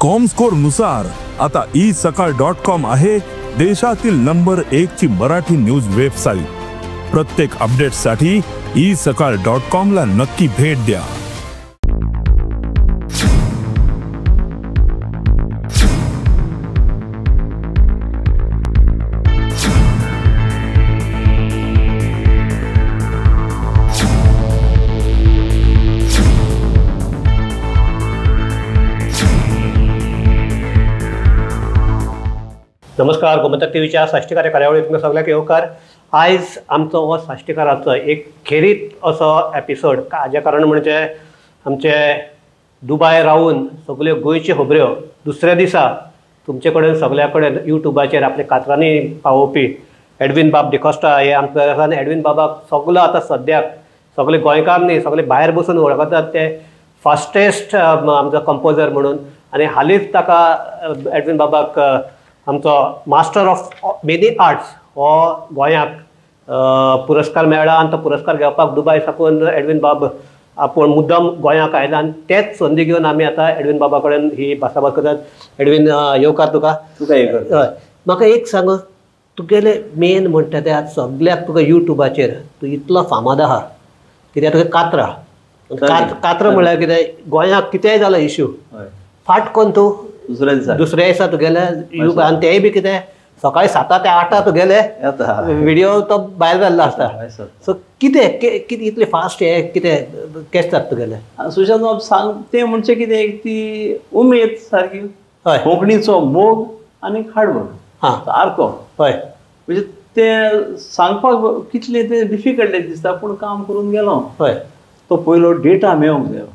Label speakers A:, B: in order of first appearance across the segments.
A: Comscore नुसार आता isakal.com आहे देशातील नंबर 1 ची मराठी न्यूज वेबसाईट। प्रत्येक अपडेटसाठी isakal.com ला नक्की भेट द्या।
B: नमस्कार, गोमंतक टीव्हीच्या साश्टीकार कार्यावळीत तुमकां सगळ्यांक येवकार। आयज आमचो हो साश्टीकाराचो एक खेरीत असो एपिसोड, हाजें कारण म्हणजे आमचे दुबय रावून सगल्यो गोंयच्यो खबऱ्यो दुसऱ्या दिसा तुमचे कडेन सगळ्या कडेन यूट्यूबाचेर आपले कातरांनी पावोवपी एडवीन बाब डिकोस्टा हे आमचे आसा। आनी एडवीन बाबाक सगलो आतां सद्याक सगळे गोंयकार न्ही, सगळे भायर बसून वळखतात ते फास्टेस्ट आमचो कंपोजर म्हणून। आनी हालींच ताका एडवीन बाबाक आमचो मास्टर ऑफ मेनी आर्ट्स हो गोंयाक पुरस्कार मेळ्ळा। आनी तो पुरस्कार घेवपाक दुबय साकून एडवीन बाब आपूण मुद्दम गोंयाक आयला आनी तेच संदी घेवन आमी आतां एडवीन बाबा कडेन ही भासाभास करतात। एडवीन येवकार तुका हय। म्हाका एक सांग, तुगेले मेन म्हणटा ते आज सगळ्याक तुका यूट्यूबाचेर तूं इतलो फामाद आहा कित्याक तुका कातरां म्हळ्यार कितें गोंयाक कितेंय जालो इश्यू फाट कोन्न तूं दुसऱ्या दिसा तुगेले आनी तेय बी कितें सकाळी 7 ते 8 तुगेले व्हिडिओ तो भायर घाल्लो आसता। सो कितें इतले फास्ट हे कितें केस जाता तुगेले?
C: सुशांत बाब सांग ते म्हणजे कितें ती उमेद सारकी कोंकणीचो मोग आनी हार्डवर्क सारको म्हणजे ते सांगपाक कितले ते डिफिकल्ट दिसता, पूण काम करून गेलो तो पयलो डेटा मेळोंक जायो।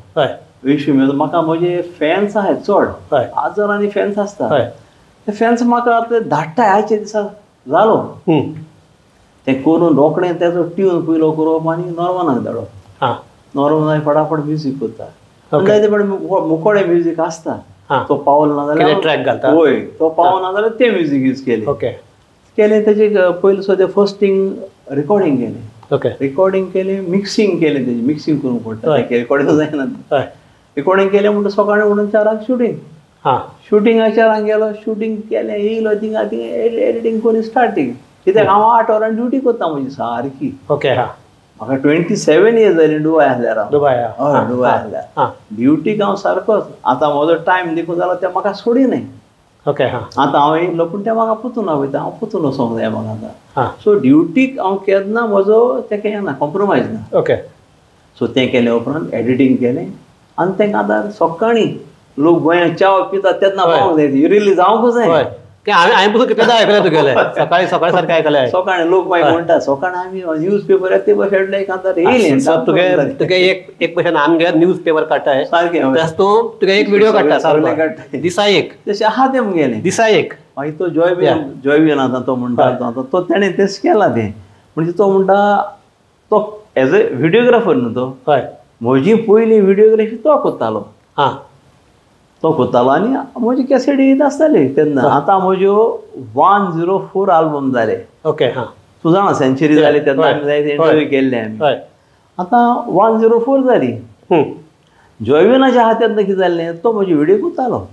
C: इश्यू मेळो म्हाका म्हजे फॅन्स आहाय चड 1000 फॅन्स आसता। ते फॅन्स म्हाका धाडटाय आयचे दिसा जालो ते करून रोखडें तेजो ट्यून पयलो करप आनी नॉर्मनाक धाडप। नॉर्मनाक फटाफट म्युजीक करता, जायते फावटी मुकोडे म्युजीक आसता तो पावल ना जाल्यार
B: ट्रॅक घालता,
C: होय तो पावना जाल्यार ते म्युजीक यूज केले तेजे पयलो सो ते फर्स्ट थिंग रिकॉर्डिंग केलें। रिकॉर्डिंग केलें, मिक्सिंग केलें, तेजें मिक्सिंग करूंक पडटा, रिकॉर्डिंग जायना। रिकॉर्डिंग केलें म्हणटा सकाळीं उठून 4 शूटिंगाक 4 गेलो, शूटिंग केलें, येयलो थिंगा एडिटींग करून स्टार्टींग कित्याक हांव 8 वरां ड्युटी करता म्हजी सारकी। म्हाका 27 इयर्स जाली दुबय आसल्यार दुबय आसल्यार ड्युटीक हांव सारकोच। आतां म्हजो टायम देखून जालो ते म्हाका सोडिनाय। आतां हांव येयलो पूण ते म्हाका पुतून वयता, हांव पुतून वचोंक जाय म्हाका आतां। सो ड्युटीक हांव केन्ना म्हजो तेका येना, कॉम्प्रोमायज ना। सो तें केले उपरांत एडिटींग केलें आनी तेंकां आतां सकाळीं लोक गोंयांत च्या पितात तेन्ना पावोंक जाय, रिलीज जावंकूच जाय।
B: हांवें पसून कितें आयकलें तुगेलें सकाळीं सारकें आयकलें।
C: सकाळीं लोक मागीर म्हणटा सकाळीं आमी न्यूज पेपर येता ते भशेन एक आतां येयलें
B: तुगे एक भशेन आमगे न्यूज पेपर काडटाय सारकें, तूं तुगे एक व्हिडिओ काडटा दिसा एक, तशें आहा तें मुगेलें दिसा एक। मागीर तो जॉयबीन आतां तो म्हणटा तो तेणें तेच केलां तें, म्हणजे तो म्हणटा तो एज अ व्हिडिओग्राफर न्हू तो, म्हजी पयली व्हिडिओग्राफी तो कोत्तालो आनी म्हजी कॅसेटी येत आसताली तेन्ना। आतां म्हज्यो 104 आल्बम जाले। तूं जाणा सेंचुरी जाली तेन्ना आमी जायते इंटरव्यू केल्ले आमी। आतां 104 जाली। जॉयविनाच्या आहा तेन्ना कितें जाल्लें, तो म्हजी व्हिडिओ कोत्तालो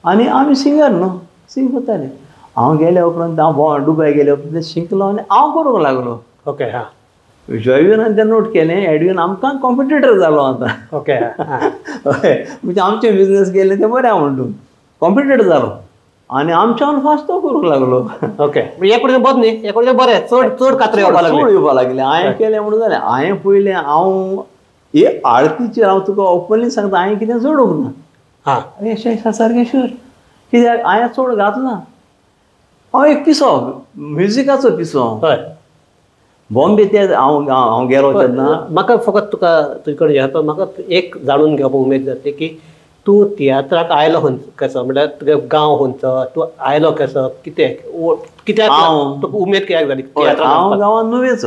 B: आनी आमी सिंगर न्हू, सिंग कोत्ताले। हांव गेल्या उपरांत हांव दुबय गेल्या उपरांत शिकलो आनी हांव करूंक लागलो। जॉयविनान तें नोट केलें, एडवीन आमकां कॉम्पिटिटर जालो आतां। म्हणजे आमचें बिजनेस केलें तें बरें म्हणून कॉम्पिटिटर जालो आनी आमच्यान फास्ट तो करूंक लागलो। एक बरें न्ही, एक बरें चड कात्रे
C: येवपा लागले। हांवें केलें म्हणून जालें। हांवें पयलें हांव हे आरतीचेर हांव तुका ओपनली सांगता हांवें कितें जोडूंक ना। अशें सारकें श्योर, कित्याक हांवें चड घातला। हांव एक पिसो म्युजिकाचो पिसो बॉम्बे ते हांव गेलो तेन्ना।
B: म्हाका फकत तुका तुजे कडेन येता म्हाका एक जाणून घेवपाक उमेद जाता की तूं तियात्राक आयलो कसो, म्हणल्यार तुगे गांव खंयचो, तूं आयलो कसो, कित्याक तुका उमेद कित्याक जाली?
C: हांव गांवांत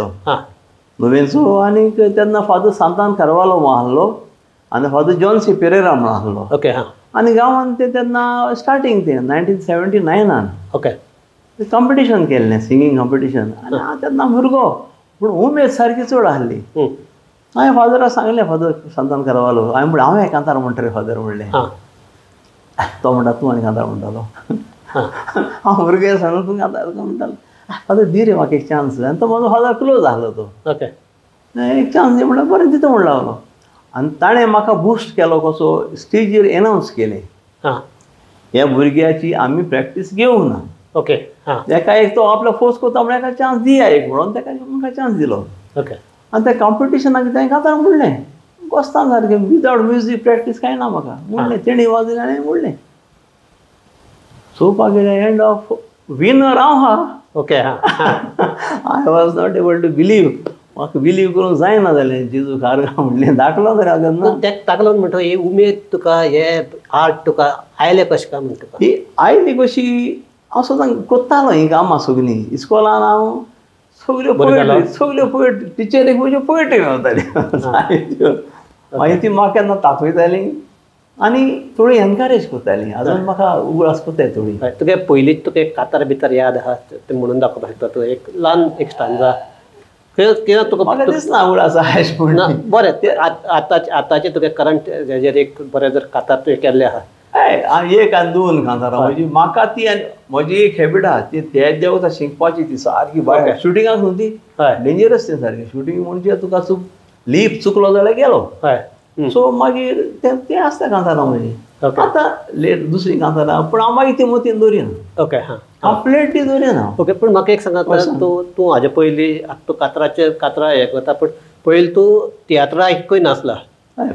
C: नुवेंचो आनी तेन्ना फादर सांतान कार्वालो म्हणून आसलो आनी फादर जॉन सी पेरेरा म्हणून आसलो। आनी गांवांत ते तेन्ना स्टार्टींग ते 1979 कॉम्पिटिशन केल्लें, सिंगींग कॉम्पिटिशन। आनी हांव तेन्ना भुरगो पूण उमेद सारकी चड आसली। हांवें फादराक सांगलें, फादर सांतान कार्वालो हांवें कांतार म्हणटा रे फादर म्हणलें। तो म्हणटा तूं आनी कांतार म्हणटालो. हांव भुरगें आसतना तूं कांतार म्हणटालो. फादर दी रे म्हाका एक चान्स. आनी तो म्हजो फादर क्लोज आहलो तो.
B: ओके.
C: एक चान्स दी म्हणल्यार बरें दिता म्हण लागलो. आनी ताणें म्हाका बुस्ट केलो कसो स्टेजीर एनावन्स केलें ह्या भुरग्याची आमी प्रॅक्टीस घेवंक ना.
B: ओके.
C: ताका एक तो आपलो फोर्स करता म्हळ्यार ताका चान्स दिया एक म्हणून ताका म्हाका चान्स दिलो.
B: ओके.
C: आनी त्या कॉम्पिटिशनाक ताणें कांतार म्हणलें बसता सारकें विदावट म्युजीक प्रॅक्टीस कांय ना म्हाका म्हणलें. तेणी वाजयलें आनी म्हणलें. चोवपाक गेलें एंड ऑफ विनर हांव आहा.
B: Okay.
C: I was not able to believe. म्हाका बिलीव करूंक जायना जालें. जेजू खारगा म्हणलें दाखलो तरी आगत ना.
B: ताका लागून म्हणटा ही उमेद तुका हे आर्ट तुका आयलें कशें काय म्हणटा तुका?
C: ही आयली कशी हांव सदां कोत्तालो ही कामां सगळीं. इस्कॉलान हांव सगल्यो पोयट टिचरीक म्हज्यो पोयट्री मेळटाल्यो. मागीर ती म्हाका केन्ना तापयताली आनी थोडी एनकरेज करताली. आजून म्हाका उगडास करताय थोडी.
B: तुगे पयलींच तुका एक कातार भितर याद आहा ते म्हणून दाखोवपाक शकता तूं एक ल्हान एक स्टांजा किंवा तुका
C: म्हाका दिसना उगडास आहा पूण
B: बरें आतांचे तुगे करंट हेजेर एक बरें जर कातार तुवें केल्लें आहा.
C: एक आनी दोन कांतारां म्हणजे म्हाका ती म्हजी एक हॅबीट आहा ती ते देंवता शिंकपाची ती सारकी भायर शुटिंगाक न्हू ती डेंजरस ती सारकी. शुटींग म्हणजे तुका लीप चुकलो जाल्यार गेलो. सो मागीर तें आसता कांतारां म्हजी. आतां लेट दुसरी कांतारां पूण हांव मागीर ती मतीन दवरिना.
B: ओके.
C: कंप्लीटली दवरिना.
B: ओके. पूण म्हाका एक सांगात तूं हाजे पयलीं आतां तूं कातरां हें करता पूण पयलीं तूं तियात्रां एकूय नासला.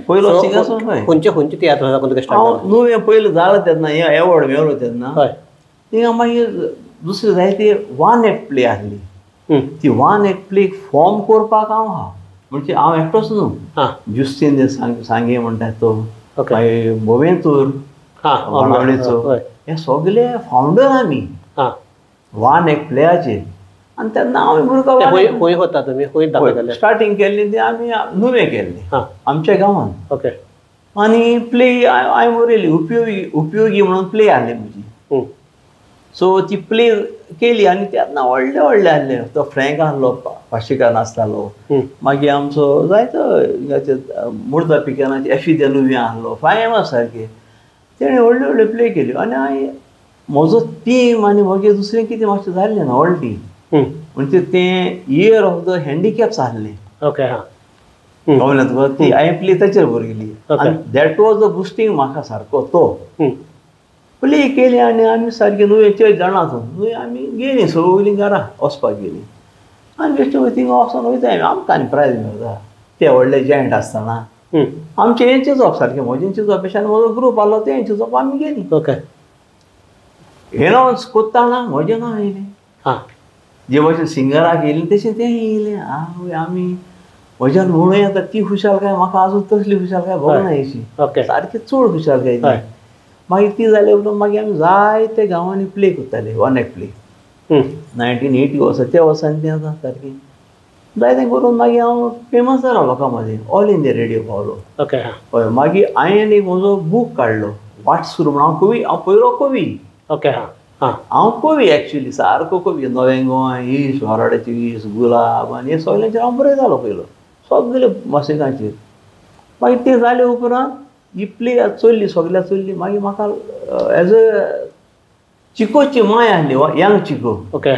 C: पयलो सिंगर
B: खंयचे तियात्रां साकून तुका
C: हांव नुवें पयलीं जालें तेन्ना हें एवॉर्ड मेळ्ळो तेन्ना थिंगा मागीर दुसरी जायती वन एक्ट प्ले आहली. ती वन एक्ट प्ले फॉर्म करपाक हांव आहा म्हणजे हांव एकटोच न्हू. जुस्तीन सांगे म्हणटात तो मागीर बोवेंतूर बाणावळेचो हे सगळे फावंडर आमी वन एक्ट प्लेयाचे. आनी तेन्ना हांव भुरगो
B: खंय वता तुमी खंय दाखयताले?
C: स्टार्टींग केल्ली ती आमी नुवें केल्ली आमच्या गांवांत.
B: ओके.
C: आनी प्ले आय उरयली उपयोगी म्हणून प्ले आहली म्हजी. सो ती प्ले केली आनी तेन्ना व्हडले व्हडले आहले. तो फ्रँक आहलो पाशिकार नासतालो. मागीर आमचो जायतो मुर्दा पिक्चरांचे एफी नुवें आहलो फायमस सारके. तेणें व्हडल्यो व्हडल्यो प्ले केल्यो आनी हांवें म्हजो टीम आनी म्हजें दुसरें कितें मातशें जाल्लें ना ऑलटी म्हणजे तें इयर ऑफ द हँडिकॅप्स आहलें.
B: ओके.
C: कळ्ळें तुका ती हांवें प्ले ताचेर बरयली आनी दॅट वॉज द बुस्टींग म्हाका सारको तो. प्ले केली आनी आमी सारके नुवें 40 जाणां नुवें आमी गेलीं सगळीं घरा वचपाक गेलीं आनी बेश्टे थिंगा वचोन वयता आमी आमकां आनी प्रायज मेळटा ते व्हडले जॉयंट आसतना आमचे हेंचे जॉब सारके म्हजेंचे जॉब पेक्षा म्हजो ग्रूप आहलो तेंचे जॉब आमी गेलीं.
B: ओके.
C: एनावन्स कोत्ताना म्हजें नांव येयलें. जे भाशेन सिंगराक येयलें तशें तें येयलें. आवय आमी म्हज्यान म्हणून येता ती खुशालकाय म्हाका आजून तसली खुशालकाय भोगना अशी सारकी चड खुशालकाय. मागीर ती जाले उपरांत मागीर आमी जायते गांवांनी प्ले करताले वन एक्ट प्ले. 1980 वर्सा त्या वर्सांनी तें आतां सारकी जायतें करून मागीर हांव फेमस जालो लोकां मदीं ऑल इंडिया रेडियो पावलो.
B: ओके.
C: हय. मागीर हांवें एक म्हजो बूक काडलो वाट सुरू म्हणून. हांव कवी हांव पयलो कवी.
B: ओके.
C: हांव कवी एक्चुली सारको कवी. नवें गोंय इश्ट वाराड्याचे इश्ट गुलाब आनी हे सगळ्यांचेर हांव बरयतालो पयलो सगळे मासिकांचेर. मागीर तें जाले उपरांत ही प्ले चल्ली सगळ्या चल्ली. मागीर म्हाका एज अ चिकोची माय आहली यंग चिको.
B: ओके.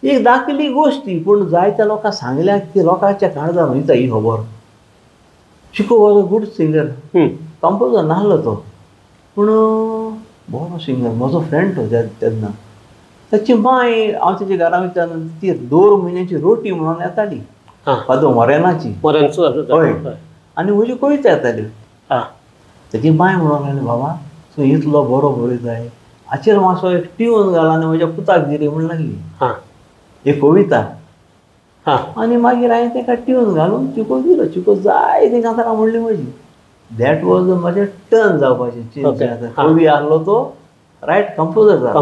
C: एक दाखयली गोश्टी पूण जायत्या लोकांक सांगल्याक ती लोकांच्या काळजान वयता ही खबर. Chico was a good singer. Composer नाहलो तो पूण बरो सिंगर. म्हजो फ्रेंड तो तेन्ना. ताची माय हांव तेच्या घरा वयताना ती 2 म्हयन्याची रोटी म्हणून येताली फादर मोरेनाची. हय. आनी म्हज्यो कविता येताल्यो. तेजी माय म्हणूंक लागली बाबा तूं इतलो बरो बरयताय हाचेर मातसो एक ट्यून घाल आनी म्हज्या पुताक दिली म्हण लागली एक कविता. आनी मागीर हांवें ताका ट्यून घालून चिको दिलो. चिको जायती कांतारां म्हणली म्हजी. दॅट वॉज म्हजें टर्न जावपाचें. कवी आहलो तो रायट कंपोजर जालो.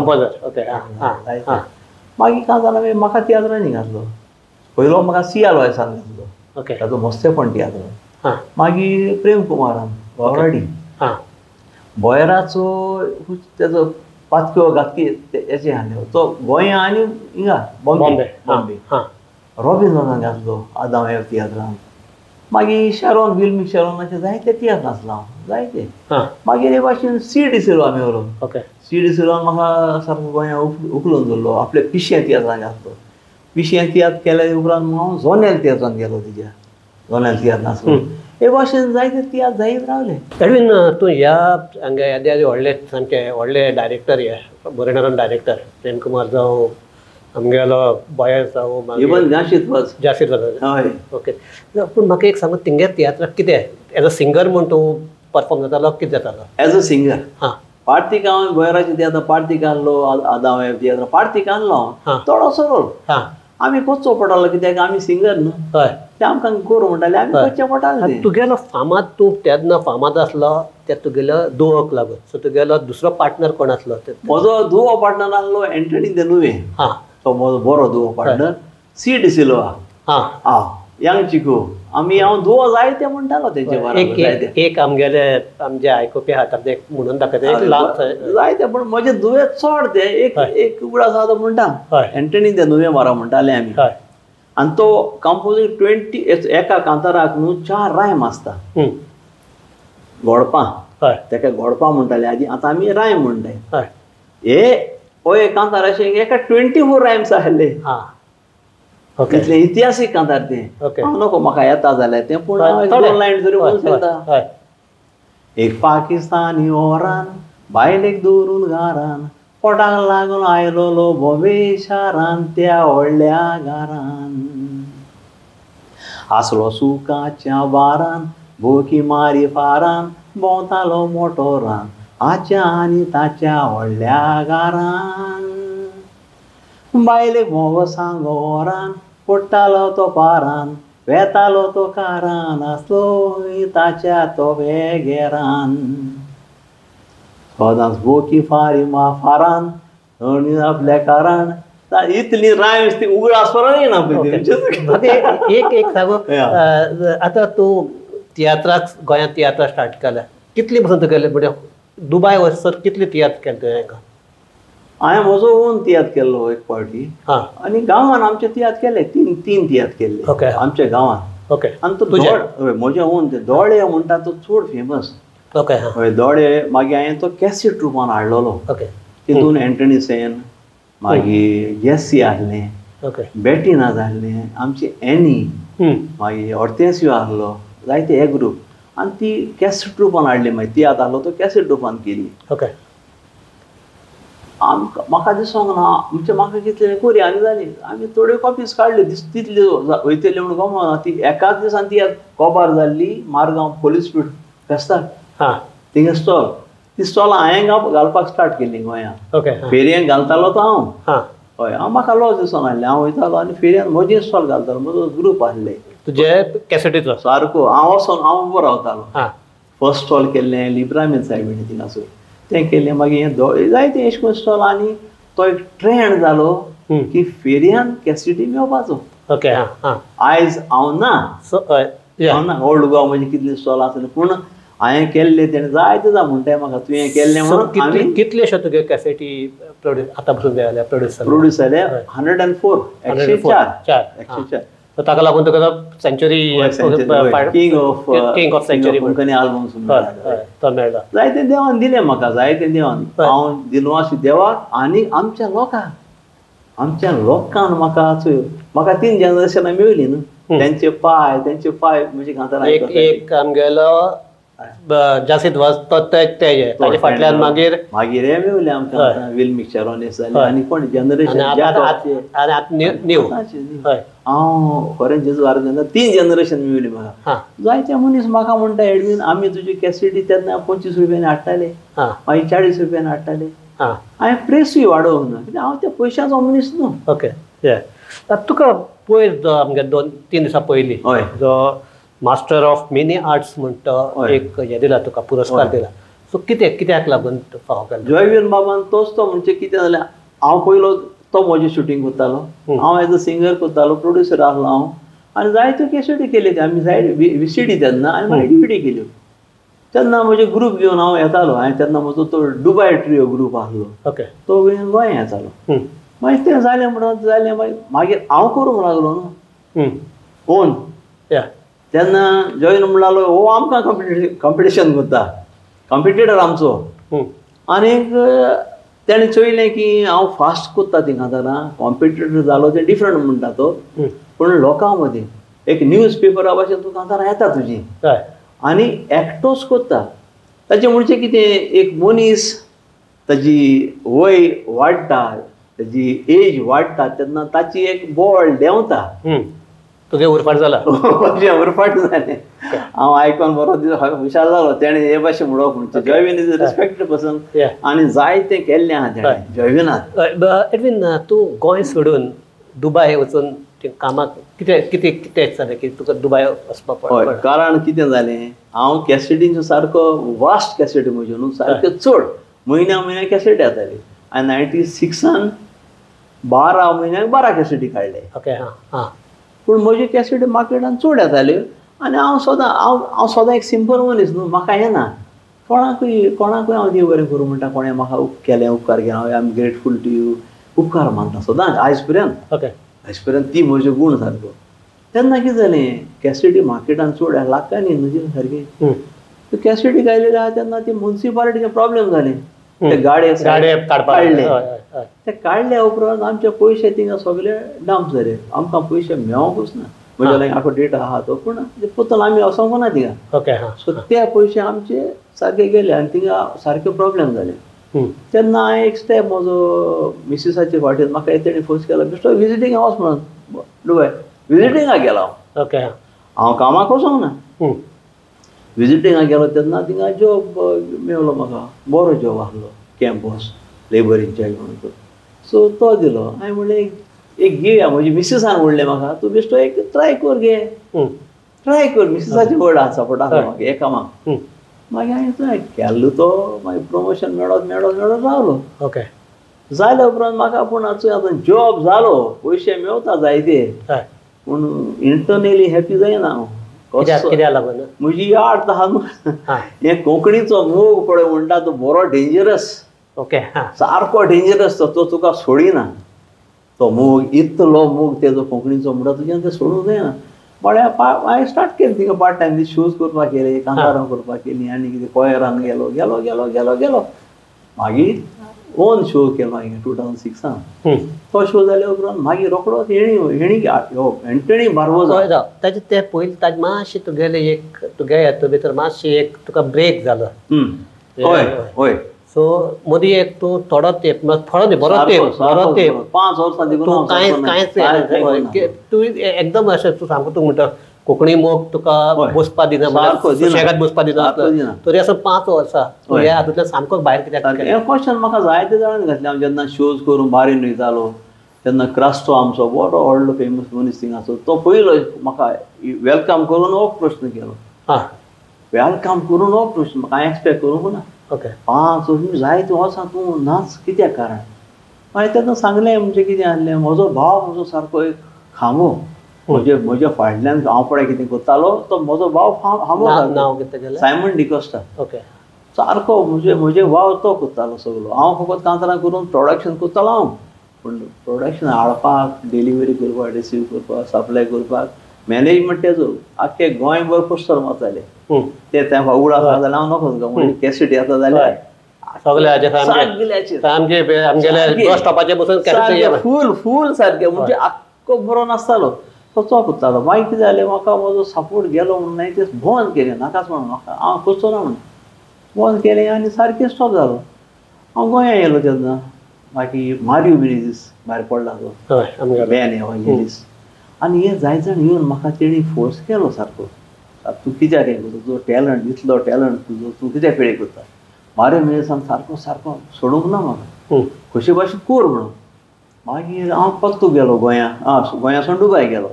C: मागीर कांतारां म्हाका तियात्रांनी घातलो. पयलो म्हाका सियाल वायसान घातलो. ताचो मस्तेपण तियात्र. मागीर प्रेम कुमारान वावराडी बॉयराचो तेजो पातक्यो गातकी हेचे हाडले तो गोंया आनी हिंगा बॉम्बे. रॉबिन्सनान घातलो आदाम तियात्रान. मागीर शारोन फिल्म शारोनाचे जायते तियात्र नाचला हांव जायते. मागीर हे भाशेन सीडी सिरो आमी व्हरून सीडी सिरोन म्हाका सारको गोंया उखलून दवरलो. आपले पिशे तियात्रांक आसलो. पिशे तियात्र केले उपरांत हांव जोनेल तियात्रांत गेलो. तिच्या जोनेल तियात्र नाचलो. हे भाशेन जायते तियात्र जायत रावले.
B: एडवीन तूं ह्या हांगा येद्या व्हडले सामके व्हडले डायरेक्टर हे बरें डायरेक्टर प्रेम कुमार जावं आमगेलो बॉयस जावं
C: इवन जाशीद
B: हय ओके. पूण म्हाका एक सांगू तिंगे तियात्राक कितें एज अ सिंगर म्हूण तूं परफॉर्म जातालो कितें जातालो?
C: एज अ सिंगर पार्टीक हांव गोंयराचे तियात्र पार्टीक आहलो. आदावे तियात्र पार्टीक आहलो हांव थोडोसो रोल. आमी कोचचो पडटालो कित्याक आमी सिंगर न्हू.
B: हय
C: ते आमकां करूं म्हणटाले आमी कोचचे पडटाले.
B: तुगेलो फामाद तूं तेन्ना फामाद आसलो ते तुगेलो दुओक लागून. सो तुगेलो दुसरो पार्टनर कोण आसलो?
C: म्हजो दुओ पार्टनर आसलो एंटनी देनुवे. तो म्हजो बरो दुओ पार्टनर. सी डिसिल्वा यंग चिकू. आमी हांव दुओ जायते म्हणटालो तेंचे बरोबर.
B: एक आमगेले आमचे आयकुपी आहा एक म्हणून दाखयता
C: जायते पूण म्हजे दुवे चड ते एक उगडास आसा तो म्हणटा एंटनी देनुवे मारा म्हणटाले आमी. आनी तो कंपोजींग 20 एका कांताराक न्हू 4 रायम आसता. घोडपां तेका घोडपां म्हणटाले आदी. आतां आमी रायम म्हणटाय. हे पळय कांतार अशें एका 24 रायम्स आहले. तितले इतिहासीक कांतार ते. हांव नको म्हाका येता जाल्यार ते पूण 2 लायन तरी म्हणून शकता. एक पाकिस्तानी ओरान बायलेक दवरून घारान पोटाक लागून आयलोलो भोवे शारान त्या व्हडल्या घारान आसलो सुकाच्या बारान भोकी मारी फारान भोंवतालो मोटो रान आच्या आनी ताच्या व्हडल्या घारान बायलेक मोगो सांगो ओरान पडटालो तो पारान वेतालो तो कारान आसलो ताच्या तो वेगेरान सदांच भोकी फारी मा फारान आपल्या कारान इतली रायम्स ती उगड आसपराय ना पळय.
B: एक सांगू आतां तूं तियात्राक गोंयांत तियात्र स्टार्ट केल्या कितली पसून तुगेले म्हणजे दुबाय वचसर कितली तियात्र केले तुवें?
C: हांवें म्हजो ओन तियात्र केल्लो एक पावटी. आनी गांवान आमचे तियात्र केले 3 तियात्र केल्ले आमच्या गांवान. आनी तो म्हजे ओन ते दोळे म्हणटा तो चड फेमस. हय दोळे. मागीर हांवें तो कॅसेट रुपान हाडलोलो. तितून एंटनी सेन मागीर जेसी आहलें बेटिनाज आहलें आमची एनी मागीर ऑर्तेसियो आहलो जायते हे ग्रूप. आनी ती कॅसेट रुपान हाडली. मागीर तियात्र आहलो तो कॅसेट रुपान केली. म्हाका दिसोंक ना म्हणजे म्हाका कितले कोरी आनी जाली. आमी थोड्यो कॉपीज काडल्यो तितल्यो वयतल्यो म्हणून गमना. ती एकाच दिसान ती कोबार जाल्ली मारगांव पोलीस पीठ फेस्ताक. थिंगा स्टॉल. ती स्टॉलां हांवें घालपाक स्टार्ट केल्ली गोंयांत. फेरयेक घालतालो तो हांव. हय हांव म्हाका लॉस दिसोन आहलें. हांव वयतालो आनी फेरयेन म्हजें स्टॉल घालतालो. म्हजो ग्रूप आहले
B: तुजे कॅसेटीचो
C: सारको. हांव वचोन हांव उबो रावतालो. फर्स्ट स्टॉल केल्लें लिब्रामीन सायबीण थिंगासर तें केल्लें. मागीर हें जायते अशें करून स्टॉल. आनी तो एक ट्रेंड जालो की फेरयान कॅसेटी मेळपाचो. आयज हांव ना ओल्ड गोवा म्हणजे कितले स्टॉल आसले पूण हांवें केल्ले तेणें जायते जा म्हणटाय म्हाका तुवें केल्लें म्हणून.
B: कितलेशे तुगे कॅसेटी प्रोड्यूस आतां पसून जाले
C: प्रोड्यूस जाले 104 104.
B: ताका लागून तुका century king of century
C: Konkani albums
B: तो मेळ्ळो.
C: जायते देवान दिले म्हाका जायते देवान. हांव दिनवासी देवाक आनी आमच्या लोकांक म्हाका 3 जनरेशनां मेळ्ळीं न्हू. तेंचे पाय म्हणजे घालताना
B: एक आमगेलो जासीद वाज तो ताजे फाटल्यान मागीर
C: हे मेळ्ळे आमकां विल मिक्चरोनीस जाले आनी कोण जनरेशन
B: न्यू.
C: हांव खरें जेजू आर्गन 3 जनरेशन मेळ्ळी म्हाका. जायते मनीस म्हाका म्हणटा एडवीन आमी तुजी कॅसेटी तेन्ना 25 रुपयांनी हाडटाले मागीर 40 रुपयांनी हाडटाले. हांवें प्रेसूय वाडोवंक ना कित्याक हांव त्या पयशांचो मनीस न्हू.
B: तुका पयर जो आमगे 2-3 दिसां पयलीं जो मास्टर ऑफ मिनी आर्ट्स म्हणटा एक हे दिला तुका पुरस्कार दिला. सो कित्याक लागून फावो केलो?
C: जयवीर बाबान तोच तो म्हणजे कितें जालें हांव पयलो तो म्हजें शुटींग करतालो. हांव एज अ सिंगर करतालो प्रोड्युसर आहलो हांव. आनी जायत्यो कॅसेटी केल्यो आमी सायड विसीडी तेन्ना आनी मागीर डिव्हिडी केल्यो. तेन्ना म्हजे ग्रूप घेवन हांव येतालो. हांवें तेन्ना म्हजो तो दुबाय ट्रियो ग्रूप आहलो तो घेवन गोंया येतालो. मागीर तें जालें म्हणून जालें मागीर हांव करूंक लागलो न्हू ओन. तेन्ना जॉईन म्हणलो हो आमकां कॉम्पिटिशन करता कॉम्पिटिटर आमचो आनीक तेणें चोयलें की हांव फास्ट कोत्ता थिंगा जाल्यार कॉम्पिटिटर जालो ते डिफरंट म्हणटा तो पूण लोकां मदीं एक न्यूज पेपरा भाशेन तूं कांतारां येता तुजी आनी एकटोच कोत्ता ताचें म्हणजे कितें एक मनीस ताजी वय वाडटा ताजी एज वाडटा तेन्ना ताची एक बॉल देंवता
B: तुगे उरफाट जाला
C: उरफाट जालें हांव आयकोन बरो हुशार जालो तेणें हे भाशेन म्हणप म्हणजे जॉयवीन इज अ रिस्पेक्टेड पर्सन आनी जायतें केल्लें आहा तेणें जॉयविनात.
B: एडवीन तूं गोंय सोडून दुबय वचून कामाक कितें कितें कितें जालें की तुका दुबय वचपाक
C: हय कारण कितें जालें हांव कॅसेटींचो सारको वास्ट कॅसेटी म्हज्यो न्हू सारक्यो चड म्हयन्या कॅसेटी येताली आनी 96 12 म्हयन्याक 12 कॅसेटी काडले.
B: ओके हां
C: पूण म्हज्यो कॅसेटी मार्केटान चड येताल्यो आनी हांव सदां एक सिंपल मनीस न्हू म्हाका येना कोणाकूय हांव देव बरें करूं म्हणटा कोणें म्हाका केलें उपकार केलें हांव I am grateful to you उपकार मानता सदांच आयज पर्यंत.
B: ओके
C: आयज पर्यंत ती म्हज्यो गूण सारको. तेन्ना कितें जालें कॅसेटी मार्केटान चड लागताली न्हू ती सारकी कॅसेटी गायलेली आहा तेन्ना ती म्युनिसिपालिटीचे प्रॉब्लेम जाले ते गाडे काडले ते काडल्या उपरांत आमचे पयशे थिंगा सगळे डंप जाले आमकां पयशे मेळोंकूच ना म्हज्या लायक आखो डेटा आहा तो पूण पोतल आमी वसोंक ना थिंगा.
B: ओके
C: सो ते पयशे आमचे सारके गेले आनी थिंगा सारके प्रॉब्लेम जाले. तेन्ना हांवें एक स्टेप म्हजो मिसिसाचे फाटीर म्हाका तेणी फोर्स केलो बेश्टो विजिटींग वच म्हणून दुबय विजिटींगाक गेलो हांव.
B: ओके
C: हांव कामाक वचोंक ना विजिटींगाक गेलो तेन्ना थिंगा जॉब मेळ्ळो म्हाका बरो जॉब आसलो कॅम्पस लेबरींगचे म्हणून सो तो दिलो हांवें म्हणलें एक घेवया म्हजी मिसिसान म्हणलें म्हाका तूं बेश्टो एक ट्राय कर गे ट्राय कर मिसिसाची वर्ड आसा सपोर्ट आसा म्हाका हे कामाक मागीर हांवें ट्राय केल्लो तो मागीर प्रमोशन मेळत रावलो.
B: ओके
C: जाल्या उपरांत म्हाका पूण आतां जॉब जालो पयशे मेळटा जायते पूण इंटरनली हॅपी जायना हांव.
B: कित्याक लागून
C: म्हजी याद आहा न्हू हे कोंकणीचो मोग पळय म्हणटा तो बरो डेंजरस.
B: ओके
C: सारको डेंजरस तो तुका सोडिना तो मोग इतलो मोग तेजो कोंकणीचो म्हणटा तुज्यान तें सोडूंक जायना. म्हळ्यार हांवें स्टार्ट केलें थिंगा पार्ट टायम शूज करपाक केले कांतारां करपाक केलीं आनी कितें कोयरान गेलो गेलो गेलो गेलो गेलो मागीर ओन शो केलो हांवें 2006 तो शो जाल्या उपरांत मागीर रोखडोच हेणी बारवो
B: जालो ताजे ते पयलीं ताजे मातशें तुगे हातूंत भितर मातशें एक तुका ब्रेक जालो.
C: हय
B: सो मदीं एक तूं थोडो तेंप थोडो न्ही बरो तेंप
C: 5 वर्सां
B: तूं कांयच तूं एकदम अशें तूं सामको तूं म्हणटा कोंकणी मोग तुका बसपा दिना सुशेगाद बसपा दिना तरी असो 5 वर्सां तूं ह्या हातूंतल्यान सामको भायर कित्याक
C: हें क्वेश्चन म्हाका जायते जाणांनी घातलें हांव जेन्ना शोज करून भायर वयतालो तेन्ना क्रास्टो आमचो बरो व्हडलो फेमस मनीस थिंगाचो तो पयलो म्हाका वेलकम करून हो प्रश्न केलो वेलकम करून हो प्रश्न म्हाका हांवें एक्सपेक्ट करूंक ना.
B: ओके
C: 5 वर्सां जायते वर्सां तूं नाच कित्याक कारण हांवें तेन्ना सांगलें म्हणजे कितें आसलें म्हजो भाव म्हजो सारको एक खांबो म्हज्या फाटल्यान हांव पळय कितें करतालो तो म्हजो भाव
B: नांव कितें गेलें
C: सायमन डिकोस्टा.
B: ओके
C: सारको म्हजे भाव तो करतालो सगळो हांव फकत कांतारां करून प्रोडक्शन करतालो हांव पूण प्रोडक्शन हाडपाक डिलिव्हरी करपाक रिसीव करपाक सप्लाय करपाक मॅनेजमेंट तेजो आख्खे गोंयभर पोस्टर मारताले ते उगडास जाल्यार हांव नकोच गो म्हणजे कॅसेटी येता जाल्यार फूल सारकें म्हणजे आख्खो बरो नासतालो तो करतालो. मागीर कितें जालें म्हाका म्हजो सपोर्ट गेलो म्हणून हांवें तें बंद केलें नाकाच म्हणून म्हाका हांव करचो ना म्हणून बंद केलें आनी सारकें स्टॉप जालो. हांव गोंया येयलो तेन्ना मागीर मारियो मिनेजीस भायर पडला तो बॅन एवांजेलिस आनी हे जायत जाण येवन म्हाका तेणी फोर्स केलो सारको तूं कित्याक हें करता तुजो टॅलंट इतलो टॅलंट तुजो तूं कित्याक पेडे करता मारियो मिनेजीसान सारको सारको सोडूंक ना म्हाका कशे भाशेन कोर म्हणून. मागीर हांव परतू गेलो गोंयासून दुबय गेलो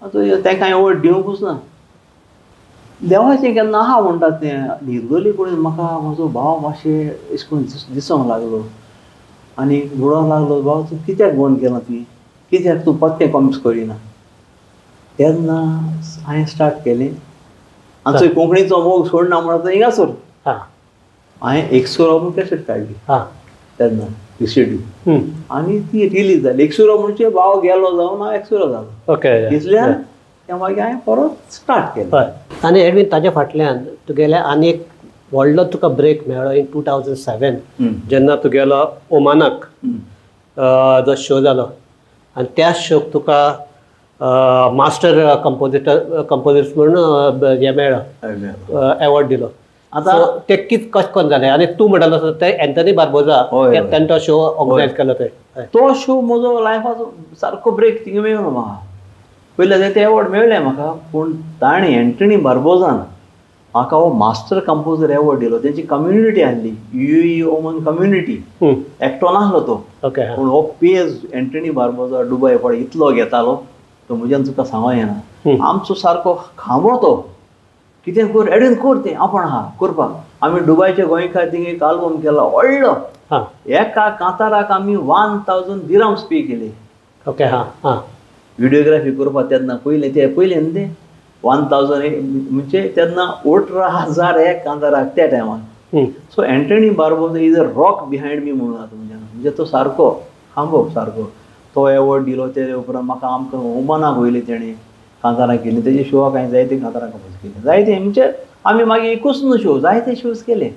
C: तांकां हांवें वोट दिवंकूच ना देवाचें केन्ना आहा म्हणटा तें निर्गली पळोवन म्हाका म्हजो भाव मातशें अशें करून दिसोंक लागलो आनी म्हणूंक लागलो भाव तूं कित्याक बंद केलां तुवें कित्याक तूं पत्तें कमीच करिना. तेन्ना हांवें स्टार्ट केलें आमचो कोंकणीचो मोग सोडना म्हणटा तो हिंगासर हांवें 100 म्हणून कॅसेट काडली तेन्ना रिसिडी आनी ती रिलीज जाली 100 म्हणजे भाव गेलो जावन हांव 100 जालो.
B: ओके
C: इतल्यान तें मागीर हांवें परत स्टार्ट केलें.
B: हय. आनी एडवीन ताच्या फाटल्यान तुगेले आनी एक व्हडलो तुका ब्रेक मेळ्ळो इन 2007 जेन्ना तुगेलो ओमानाक जो शो जालो आनी त्या शोक तुका मास्टर कंपोजिटर्स म्हणून हे मेळ्ळो एवॉर्ड दिलो. आतां ते कशें करून जालें आनी तूं म्हणटालो ते एंथनी बार्बोजा ताणें तो शो ऑर्गनायज केलो थंय.
C: तो शो म्हजो लायफाचो सारको ब्रेक थिंगा मेळ्ळो म्हाका. पयले ते एवॉर्ड मेळ्ळे म्हाका, पूण ताणें एंथनी बार्बोजान म्हाका हो मास्टर कंपोजर एवॉर्ड दिलो. तेंची कम्युनिटी आहली UAE ओमन कम्युनिटी, एकटो नासलो तो. पूण हो पेज एंथनी बार्बोजा दुबय पळय इतलो घेतालो तो म्हज्यान तुका सांगो येना. आमचो सारको खांबो तो. कितें कर एडवीन कर तें आपण आहा करपाक. आमी दुबयचे गोंयकार थिंगा एक आल्बम केलो व्हडलो. एका कांताराक आमी 1000 दिराम्स पे केले. व्हिडिओग्राफी करपाक तेन्ना पयलें न्ही तें 1000 म्हणजे तेन्ना 18,000 एक कांताराक त्या टायमार. So Anthony Barboza is a rock behind me म्हणून आतां म्हणजे तो सारको खांबो सारको. तो एवॉर्ड दिलो. ते उपरांत म्हाका आमकां ओमानाक वयले तेणें कांतारां केली. तेजे शोआक हांवें जायते कांतारां कंपोज केले. जायते म्हणजे आमी मागीर एकूच न्हू शो जायते शोज केले.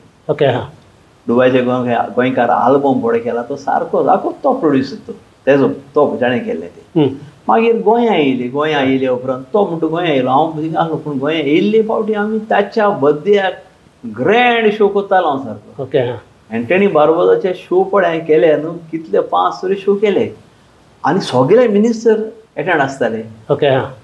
C: दुबयचे गोंयकार आल्बम पळय केला तो सारको तो प्रोड्युसर तो जाणें केल्ले ते. मागीर गोंया येयले उपरांत तो म्हणटा गोंया येयलो. हांव थिंगा आसलो पूण गोंया येयल्ले फावटी आमी ताच्या बर्थडेक ग्रँड शो करतालो हांव सारको. एंथनी बार्बोजाचे शो पळय हांवें केले न्हू कितले 5 शो केले आनी सगळे मिनिस्टर एटेंड आसताले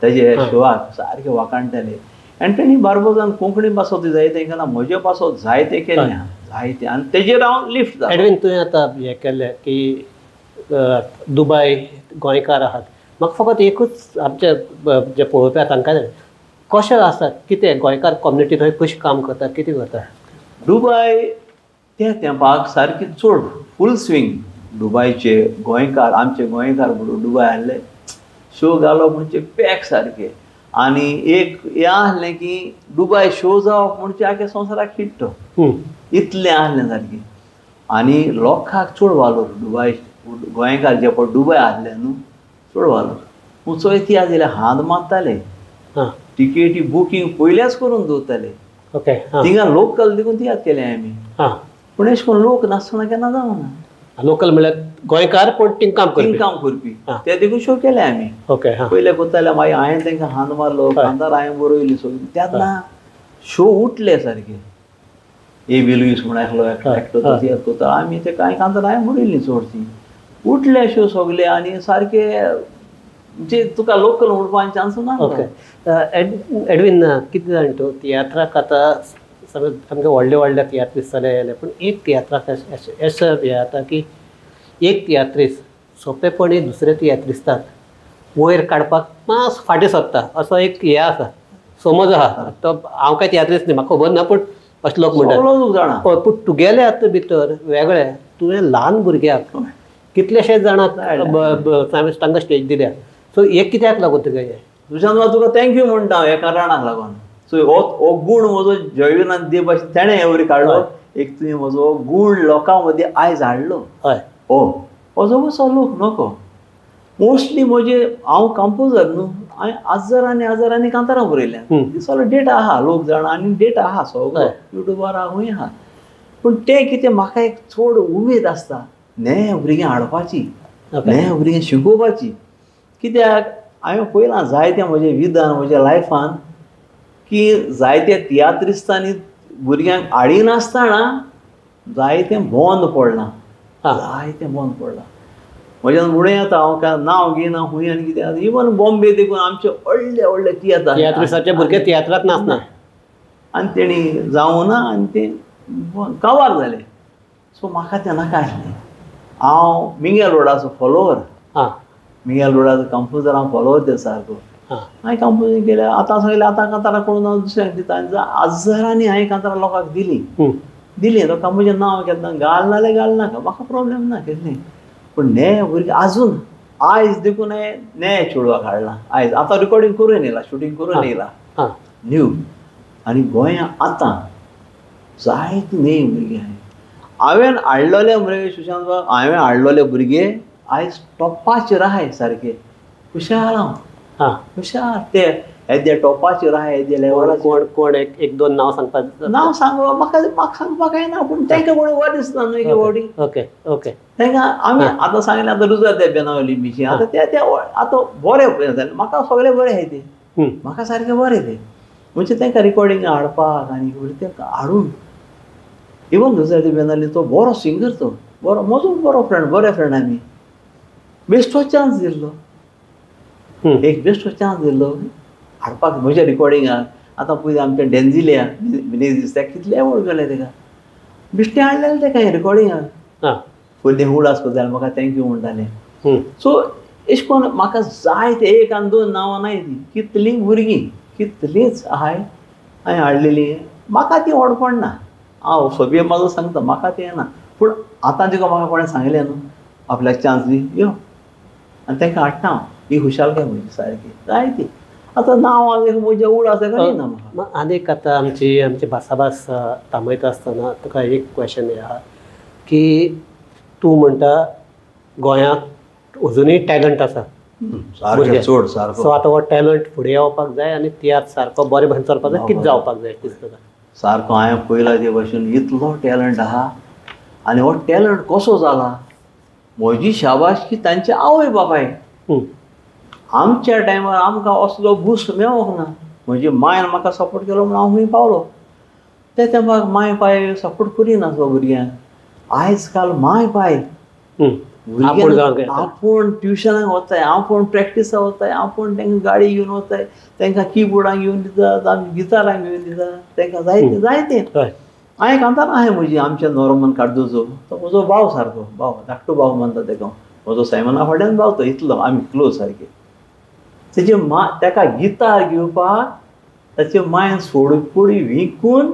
C: तेजे शोआक सारके वाकाणटाले. एंथनी बार्बोजान कोंकणी पासो जायते केला, म्हजे पासो जायते केले जायते आनी तेजेर हांव लिफ्ट जालो.
B: एडवीन तुवें आतां हें केलें की दुबय गोंयकार आहात. म्हाका फकत एकूच आमचे जे पळोवप्या तांकां कशें आसा कितें गोंयकार कम्युनिटी थंय कशी काम करता कितें करता.
C: दुबय त्या तेंपाक सारकी चड फूल स्विंग. दुबयचे गोंयकार आमचे गोंयकार म्हणून दुबय आहले शो घालो म्हणजे पॅक सारके. आनी एक हें आहलें की दुबय शो जावप म्हणजे आख्या संवसाराक हिट्ट इतलें आहलें सारकें. आनी लोकांक चड वालोर दुबय गोंयकार जे पळय दुबय आहले न्हू चड वालोर. पूण चोय तियात्र दिले हात मारताले. टिकेटी बुकींग पयलेच करून दवरताले. थिंगा लोकल देखून तियात्र केले आमी. पूण अशें करून लोक नासतना केन्ना जावना.
B: लोकल म्हळ्यार गोंयकार पण टिंकाम
C: करपी ते देखून शो केले आमी. पयले करताले मागीर हांवें तांकां हात मारलो कांतार हांवें बरयली सगळी. तेन्ना शो उठले सारके. A.B. लुईस म्हण आसलो एकटो तो तियात्र करता. आमी ते कांय कांतार हांवें बरयली चडशीं. उठले शो सगळे आनी सारके म्हणजे तुका लोकल म्हणपाक चान्स ना.
B: एडवीन कितें जाण तूं तियात्राक आतां सगळे आमगे व्हडले तियात्रीस जाले पूण एक तियात्राक अशें हें जाता की एक तियात्रीस सोंपेपणी दुसरे तियात्रिस्ताक वयर काडपाक मातसो फाटीं सरता असो एक हें आसा समज आहा. तो हांव काय तियात्रीस न्ही म्हाका खबर ना पूण अशे लोक म्हणटात. पूण तुगेले आतां भितर वेगळे तुवें ल्हान भुरग्याक कितलेशेच जाणांक तांकां स्टेज दिल्या. सो एक कित्याक लागून तुका हें
C: तुज्यान तुका थँक्यू म्हणटा हांव ह्या कारणाक लागून. सो हो गूण म्हजो जयविनाथ देव भाशेन तेणें एवरी काडलो. एक तुवें म्हजो गूण लोकां मदीं आयज हाडलो.
B: हय
C: असो कसो लोक नको. मोस्टली म्हजे हांव कंपोजर न्हू हांवें हजारांनी कांतारां बरयल्या. दिसालो डेट आहा लोक जाणा आनी डेट आहा सगळो युट्यूबार आहा खंय आहा. पूण तें कितें म्हाका एक चड उमेद आसता नव्या भुरग्यां हाडपाची नव्या भुरग्यां शिकोवपाची. कित्याक हांवें पयलां जायते म्हजे विधान म्हज्या लायफान की जायते तियात्रिस्तांनी भुरग्यांक हाडिनासतना जायतें बंद पडलां. म्हज्यान फुडें येता हांव काय नांव घेयना खूंय आनी कितें इवन बॉम्बे देखून आमचे व्हडले
B: तियात्रिसाचे भुरगे तियात्राक नासना
C: आनी तेणी जावना आनी ते कवर जाले. सो म्हाका तें नाका आसलें. हांव मिंगेल रोडाचो फॉलोवर. मिंगेल रोडाचो कंपोजर हांव फॉलोवर ते सारको. हांवें कंपोजींग केलें. आतां सांगलें आतां कांतारां करून हांव दुसऱ्यांक दिता. हजारांनी हांवें कांतारां लोकांक दिलीं. लोकां म्हजें नांव केन्ना घाल नाल्यार घाल नाका म्हाका प्रॉब्लेम ना केसलें. पूण नये भुरगे आजून आयज देखून हांवें नये चेडवाक हाडलां. आयज आतां रिकॉर्डींग करून येयलां शूटिंग करून येयलां न्यू. आनी गोंयां आतां जायते नये भुरगे हांवें हाडलेले भुरगे सुशांत बाब हांवें हाडलेले भुरगे आयज टॉपाचेर आहाय सारके. हुशार हांव हुशार. ते येद्या टॉपाचेर आहा येद्या लेवलाचेर.
B: कोण कोण एक दोन नांव सांगपाक?
C: नांव सांगप म्हाका सांगपाक कांय पूण तांकां कोणी वर दिसना न्हू की बॉडी.
B: Okay okay.
C: तांकां आमी आतां सांगलें आतां रुजर ते बेनावली बिची आतां ते आतां बरें जालें. म्हाका सगळें बरें आहाय ते, म्हाका सारकें बरें ते. म्हणजे तांकां रिकॉर्डिंग हाडपाक आनी तांकां हाडून इवन रुजर ते बेनावली तो बरो सिंगर, तो बरो म्हजो बरो फ्रेंड, बरे फ्रेंड आमी. बेश्टो चान्स दिल्लो, एक बेश्टो चान्स दिल्लो हाडपाक म्हज्या रिकॉर्डिंगाक. आतां पळय आमच्या डेन्झिलिया मिनेझीस ताका कितले एवॉर्ड गेले ताका, बिश्टें हाडलेलें ताका रिकॉर्डिंगाक. पयलीं हूड आसपा जाल्यार म्हाका थँक्यू म्हणटालें. सो अशें करून म्हाका जाय ते एक आनी दोन नांवां नाय ती, कितलीं भुरगीं कितलींच आहाय हांवें हाडलेलीं. म्हाका ती व्हड पडना, हांव सगळें म्हाजो सांगता, म्हाका तें येना. पूण आतां तुका म्हाका कोणें सांगलें न्हू आपल्याक चान्स दी यो आनी तांकां हाडटा हांव. ही खुशालकाय म्हजी सारकी जाय ती. आतां नांव म्हजें उड आसा काय ना म्हाका.
B: आनीक आतां आमची भासाभास थांबयता आसतना तुका एक क्वेश्चन हें आहा की तूं म्हणटा गोंयांत अजुनूय टॅलंट आसा
C: चड सारको.
B: सो आतां हो टॅलंट फुडें येवपाक जाय आनी तियात्र सारको बरें भाशेन चलपाक जाय. कितें जावपाक जाय दिसता तुका?
C: सारको हांवें पयला ते भशेन इतलो टॅलंट आहा आनी हो टॅलंट कसो जाला. म्हजी शाबासकी तांच्या आवय बापाय. आमच्या टायमार आमकां असलो बुस्ट मेळोंक ना. म्हजी मायन म्हाका सपोर्ट केलो म्हूण हांव खंय पावलो. ते तेंपाक माय पाय सपोर्ट करिनासलो भुरग्यांक. आयज काल माय पाय आपूण ट्युशनाक वताय, आपूण प्रॅक्टिसाक वताय, आपूण तांकां गाडी घेवन वताय, तांकां किबोर्डाक घेवन दितात, आमी गिताराक घेवन दितात, तांकां जायतें जायतें. हांवें कांतार आहाय म्हजी आमच्या नॉर्मन कार्दोजो, तो म्हजो भाव सारको, भाव धाकटो भाव मानता ताका. म्हजो सायमना फाटल्यान भाव तो, इतलो आमी क्लोज सारके. तेजे ताका गितार घेवपाक ताचे मायन सोडपुडी विकून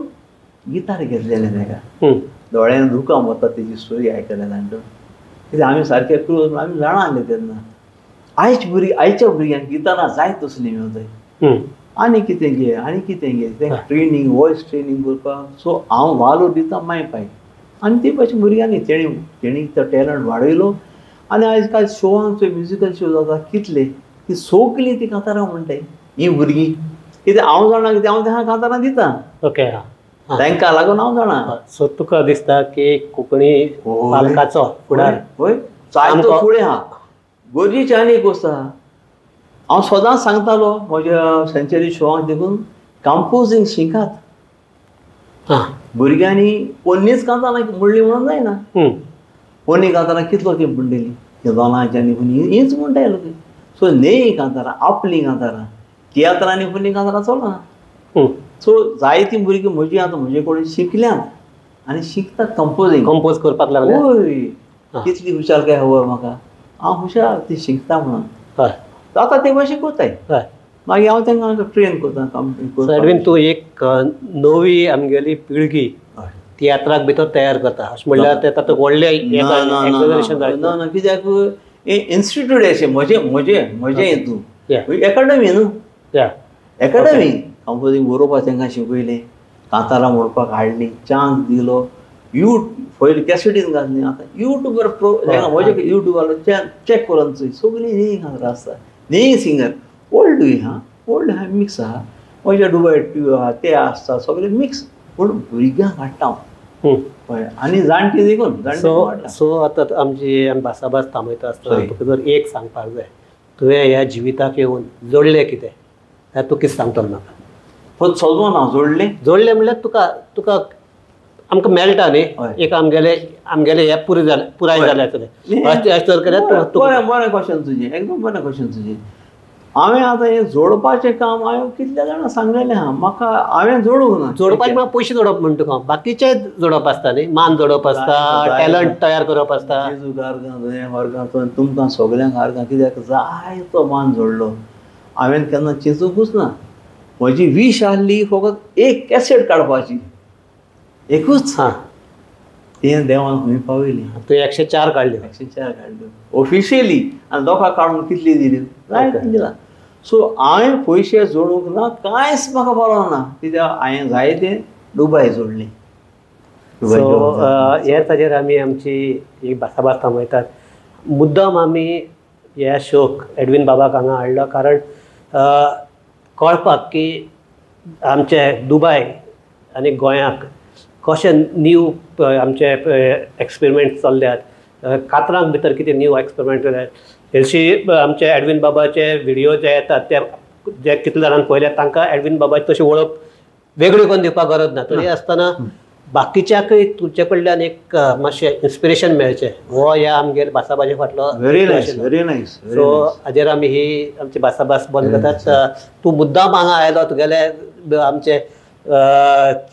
C: गितार घेतलेलें ताका. दोळ्यान दुकां वता तेजी स्टोरी आयकलेल्यान. कित्याक आमी सारके क्लोज, आमी ल्हान आसले तेन्ना. आयच्या भुरग्यांक गितारां जाय तसलीं मेळटाय. आनी कितें घे आनी कितें घे तें ट्रेनींग, वॉयस ट्रेनींग करपाक. सो हांव वालो दिता माय पाय आनी ते भाशेन भुरग्यांनी तेणी तो टॅलंट वाडयलो. आनी आयज काल शोआंक म्युजिकल शो जाता कितले, ती सगळीं ती कांतारां म्हणटाय हीं भुरगीं. कित्याक हांव जाणा कितें हांव तांकां कांतारां दिता.
B: ओके.
C: तांकां लागून हांव जाणा.
B: सो तुका दिसता की कोंकणी पालकाचो फुडार
C: हय चालतो फुडें आहा, गरजेची आनी एक गोश्ट आहा. हांव सदांच सांगतालो म्हज्या सेंचुरी शोआंक देखून कंपोजींग शिकात. भुरग्यांनी पोन्नीच कांतारां म्हणली म्हणून जायना. पोन्नी कांतारां कितलो ती म्हणटली दोनांच्यानी हीच म्हणटाय लोक. सो नेई कांतारां, आपलीं कांतारां, तियात्रांनी पोन्नी कांतारां चलना. सो जायतीं भुरगीं म्हजी आतां म्हजे कडेन शिकल्यांत आनी शिकतात कंपोज करपाक लागले. हय कितली हुशालकाय खबर म्हाका. हांव हुशार ती शिकता म्हणून. आतां ते भाशेन कोताय. मागीर हांव तांकां ट्रेन करता.
B: एडवीन तूं एक नवी आमगेली पिळगी तियात्राक भितर तयार करता अशें म्हणल्यार ते तातूंत व्हडलें एक्झॅजरेशन जालें
C: ना. कित्याक इन्स्टिट्यूट अशें म्हजें हितून एकाडमी न्हू. एकाडमी कंपोजींग बरोवपाक तांकां शिकयलें, कांतारां म्हणपाक हाडलीं, चान्स दिलो. पयलीं कॅसेटीन घातलीं, आतां युट्यूबर म्हजे युट्यूबार चॅक करून चोय सगळीं न्ही कांतारां आसता. न्ही सिंगर ओल्डूय आहा, ओल्ड आहा, मिक्स आहा. म्हज्या डुबाय आहा ते आसता, सगळें मिक्स. पूण भुरग्यांक हाडटा हांव आनी जाणटी देखून.
B: सो आतां आमची भासाभास थांबयता आसतना तुका जर एक सांगपाक जाय, तुवें ह्या जिविताक येवन जोडलें कितें काय तूं कितें सांगतलो म्हाका?
C: पण सजोवन हांव
B: जोडलें म्हणल्यार तुका आमकां मेळटा न्ही एक आमगेले हे पुराय जालें
C: बरें क्वेश्चन तुजें, एकदम बरें क्वेश्चन तुजें. हांवें आतां हें जोडपाचें काम हांवें कितल्या जाणां सांगलेलें आहा. म्हाका हांवें जोडूंक ना.
B: जोडपाचें म्हाका पयशे जोडप म्हणटा तुका बाकीचे जोडप आसता न्ही, मान जोडप आसता, टॅलंट तयार करप आसता.
C: वर्गांत तुमकां सगळ्यांक हारगां कित्याक जाय तो मान जोडलो. हांवें केन्ना चिंतूंकूच ना. म्हजी वीश आसली फकत एक कॅसेट काडपाची, एकूच. तें देवान खंय पावयली.
B: तूं 104 काडल्यो.
C: 104 काडल्यो ऑफिशियली आनी लोकांक काडून कितली दिल्यो जायत दिला. सो हांवें पयशे जोडूंक ना, कांयच म्हाका पावलो ना. कित्याक हांवें जायतें दुबाय जोडलें.
B: सो हे ताजेर आमी आमची ही भासाभास थांबयतात. मुद्दम आमी ह्या शोक एडवीन बाबाक हांगा हाडलो कारण कळपाक की आमचे दुबय आनी गोंयाक कशे न्यू आमचे एक्सपेरिमेंट चल्ल्यात, कातरांक भितर कितें न्यू एक्सपेरिमेंट केल्यात. हरशीं आमचे एडवीन बाबाचे व्हिडिओ जे येतात ते जे कितले जाणांनी पळयल्यात तांकां एडवीन बाबाची तशी वळख वेगळी करून दिवपाक गरज ना. तरी आसतना बाकीच्याकय तुमचे कडल्यान एक मातशें इन्स्पिरेशन मेळचें हो ह्या आमगेर भासाभाशे फाटलो.
C: Very nice, very nice.
B: So हाजेर आमी ही आमची भासाभास बंद करतात. तूं मुद्दाम हांगा आयलो, तुगेले आमचे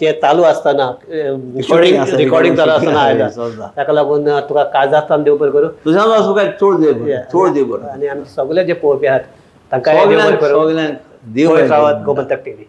B: ते चालू आसतना रिकॉर्डिंग चालू आसतना आयला, ताका लागून तुका काळजांतल्यान देव बरें करूं.
C: तुझ्या चोड देव बरें.
B: आनी आमचे सगळे जे पळोवपी आहात तांकां देव बरें करूं.
C: देव
B: रावत गोमंतक टीव्ही.